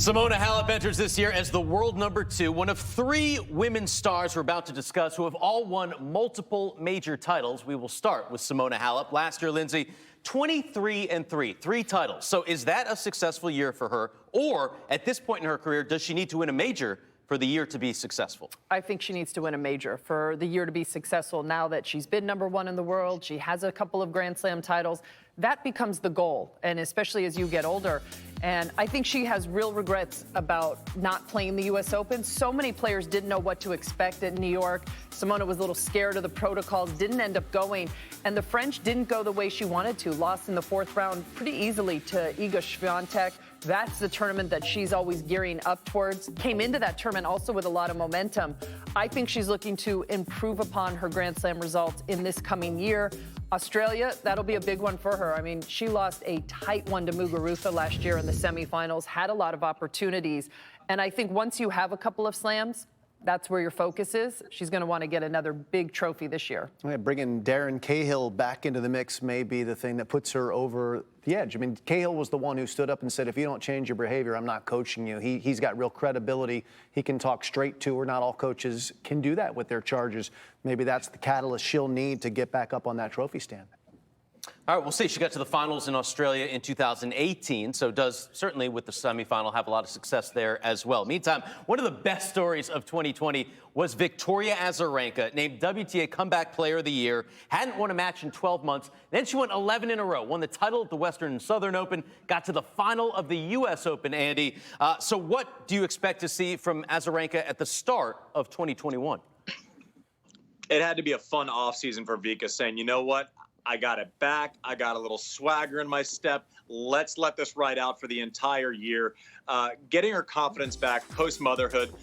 Simona Halep enters this year as the world #2, one of 3 women stars we're about to discuss who have all won multiple major titles. We will start with Simona Halep. Last year, Lindsay, 23-3, 3 titles. So is that a successful year for her? Or at this point in her career, does she need to win a major for the year to be successful? I think she needs to win a major for the year to be successful. Now that she's been #1 in the world, she has a couple of Grand Slam titles. That becomes the goal, and especially as you get older. And I think she has real regrets about not playing the U.S. Open. So many players didn't know what to expect at New York. Simona was a little scared of the protocols, didn't end up going. And the French didn't go the way she wanted to. Lost in the 4th round pretty easily to Iga Swiatek. That's the tournament that she's always gearing up towards. Came into that tournament also with a lot of momentum. I think she's looking to improve upon her Grand Slam results in this coming year. Australia, that'll be a big one for her. I mean, she lost a tight one to Muguruza last year in the semifinals, had a lot of opportunities. And I think once you have a couple of slams, that's where your focus is. She's going to want to get another big trophy this year. Yeah, bringing Darren Cahill back into the mix may be the thing that puts her over the edge. I mean, Cahill was the one who stood up and said, if you don't change your behavior, I'm not coaching you. He's got real credibility. He can talk straight to her. Not all coaches can do that with their charges. Maybe that's the catalyst she'll need to get back up on that trophy stand. All right, we'll see. She got to the finals in Australia in 2018, so does certainly with the semifinal have a lot of success there as well. Meantime, one of the best stories of 2020 was Victoria Azarenka, named WTA Comeback Player of the Year, hadn't won a match in 12 months. Then she won 11 in a row, won the title at the Western and Southern Open, got to the final of the U.S. Open, Andy. So what do you expect to see from Azarenka at the start of 2021? It had to be a fun offseason for Vika, saying, you know what? I got it back. I got a little swagger in my step. Let's let this ride out for the entire year. Getting her confidence back post-motherhood.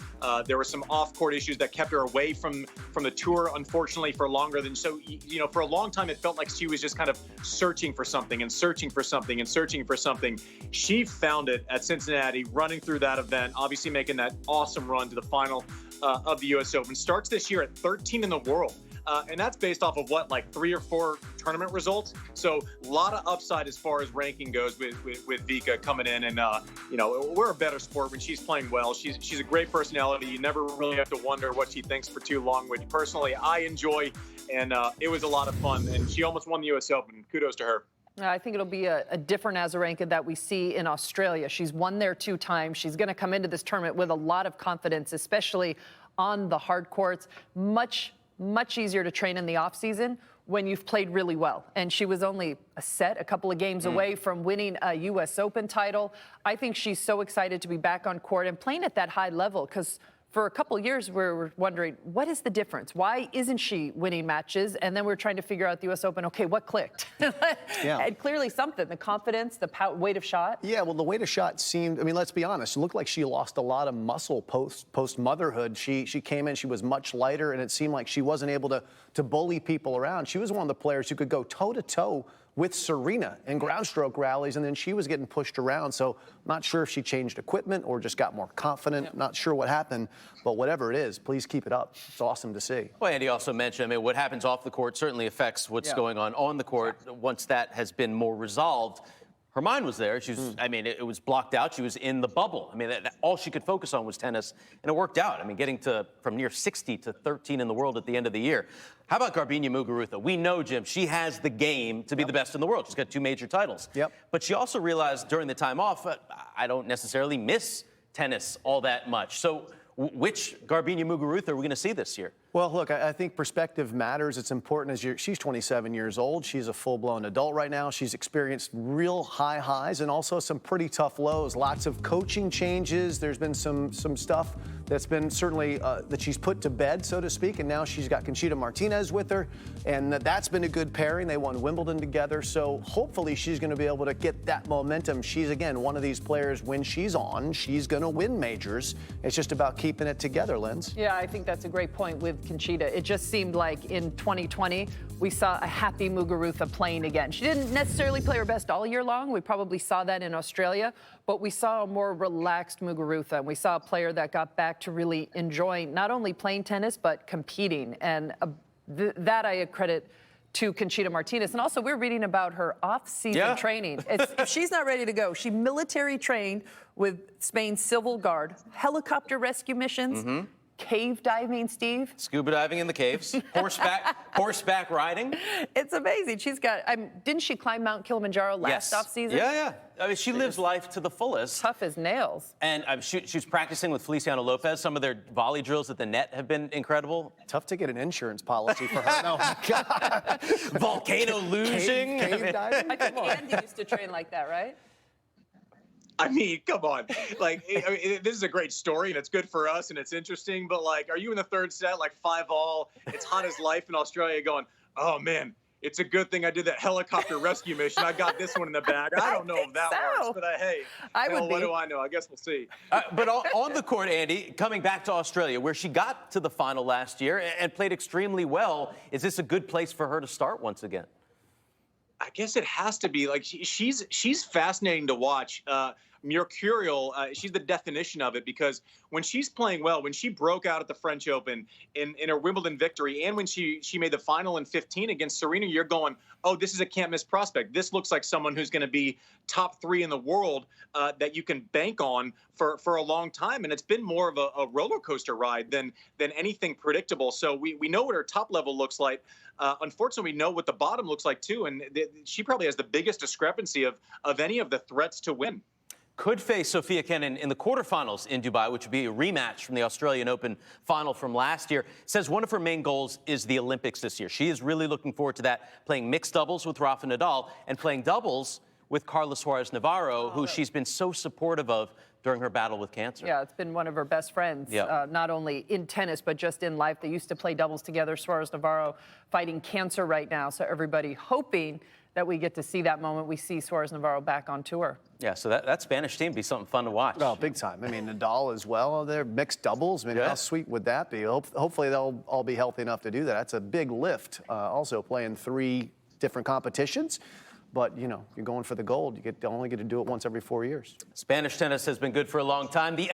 There were some off-court issues that kept her away from the tour, unfortunately, for longer than so. You know, for a long time, it felt like she was just kind of searching for something and searching for something and searching for something. She found it at Cincinnati, running through that event, obviously making that awesome run to the final of the U.S. Open. Starts this year at 13 in the world. And that's based off of what, like 3 or 4 tournament results. So a lot of upside as far as ranking goes with Vika coming in. And, you know, we're a better sport when she's playing well. She's a great personality. You never really have to wonder what she thinks for too long, which personally I enjoy. And it was a lot of fun. And she almost won the U.S. Open. Kudos to her. I think it'll be a different Azarenka that we see in Australia. She's won there 2 times. She's going to come into this tournament with a lot of confidence, especially on the hard courts. Much easier to train in the offseason when you've played really well. And she was only a couple of games away from winning a U.S. Open title. I think she's so excited to be back on court and playing at that high level, because for a couple of years, we were wondering, what is the difference? Why isn't she winning matches? And then we're trying to figure out the U.S. Open, okay, what clicked? Yeah. And clearly something, the confidence, the weight of shot. Yeah, well, the weight of shot seemed, I mean, let's be honest, it looked like she lost a lot of muscle post-motherhood. She came in, she was much lighter, and it seemed like she wasn't able to bully people around. She was one of the players who could go toe-to-toe with Serena in ground stroke rallies, and then she was getting pushed around. So I'm not sure if she changed equipment or just got more confident. Yeah. Not sure what happened, but whatever it is, please keep it up. It's awesome to see. Well, Andy also mentioned, I mean, what happens off the court certainly affects what's going on the court. Once that has been more resolved, her mind was there. She was, I mean, it was blocked out. She was in the bubble. I mean, all she could focus on was tennis, and it worked out. I mean, getting from near 60 to 13 in the world at the end of the year. How about GARBINE Muguruza? We know, Jim, she has the game to be the best in the world. She's got 2 major titles. But she also realized during the time off, I don't necessarily miss tennis all that much. So which GARBINE Muguruza are we going to see this year? Well, look, I think perspective matters. It's important. She's 27 years old. She's a full-blown adult right now. She's experienced real high highs and also some pretty tough lows. Lots of coaching changes. There's been some stuff that's been certainly that she's put to bed, so to speak. And now she's got Conchita Martinez with her, and that's been a good pairing. They won Wimbledon together. So hopefully she's going to be able to get that momentum. She's, again, one of these players, when she's on, she's going to win majors. It's just about keeping it together, Linz. Yeah, I think that's a great point with Conchita. It just seemed like in 2020, we saw a happy Muguruza playing again. She didn't necessarily play her best all year long. We probably saw that in Australia, but we saw a more relaxed Muguruza. And we saw a player that got back to really enjoying not only playing tennis, but competing. And that I credit to Conchita Martinez. And also, we're reading about her off-season training. If she's not ready to go, she military trained with Spain's Civil Guard, helicopter rescue missions, cave diving, Steve. Scuba diving in the caves, horseback riding. It's amazing. She's got, didn't she climb Mount Kilimanjaro last off-season? Yeah. I mean, she lives life to the fullest. Tough as nails. And she was practicing with Feliciano Lopez. Some of their volley drills at the net have been incredible. Tough to get an insurance policy for her. No, God. Volcano losing. Cave diving? I think Andy used to train like that, right? I mean, come on. Like, this is a great story, and it's good for us, and it's interesting. But, like, are you in the third set, like 5-all, it's hot as life in Australia, going, oh, man, it's a good thing I did that helicopter rescue mission. I got this one in the bag. I don't know if that works, but hey, what do I know? I guess we'll see. But on the court, Andy, coming back to Australia, where she got to the final last year and played extremely well, is this a good place for her to start once again? I guess it has to be. Like, she's fascinating to watch. Mercurial, she's the definition of it, because when she's playing well, when she broke out at the French Open in her Wimbledon victory, and when she made the final in 15 against Serena, you're going, oh, this is a can't miss prospect. This looks like someone who's going to be top 3 in the world that you can bank on for a long time. And it's been more of a roller coaster ride than anything predictable. So we know what her top level looks like. Unfortunately, we know what the bottom looks like too. And she probably has the biggest discrepancy of any of the threats to win. Could face Sofia Kenin in the quarterfinals in Dubai, which would be a rematch from the Australian Open final from last year. Says one of her main goals is the Olympics this year. She is really looking forward to that, playing mixed doubles with Rafa Nadal and playing doubles with Carlos Suarez Navarro, who she's been so supportive of during her battle with cancer. Yeah, it's been one of her best friends, not only in tennis, but just in life. They used to play doubles together. Suarez Navarro fighting cancer right now, so everybody hoping that we get to see that moment. We see Suarez Navarro back on tour. Yeah, so that Spanish team be something fun to watch. Oh, big time. I mean, Nadal as well. They're mixed doubles. I mean, how sweet would that be? Hopefully they'll all be healthy enough to do that. That's a big lift. Also playing 3 different competitions. But, you know, you're going for the gold. You only get to do it once every 4 years. Spanish tennis has been good for a long time. The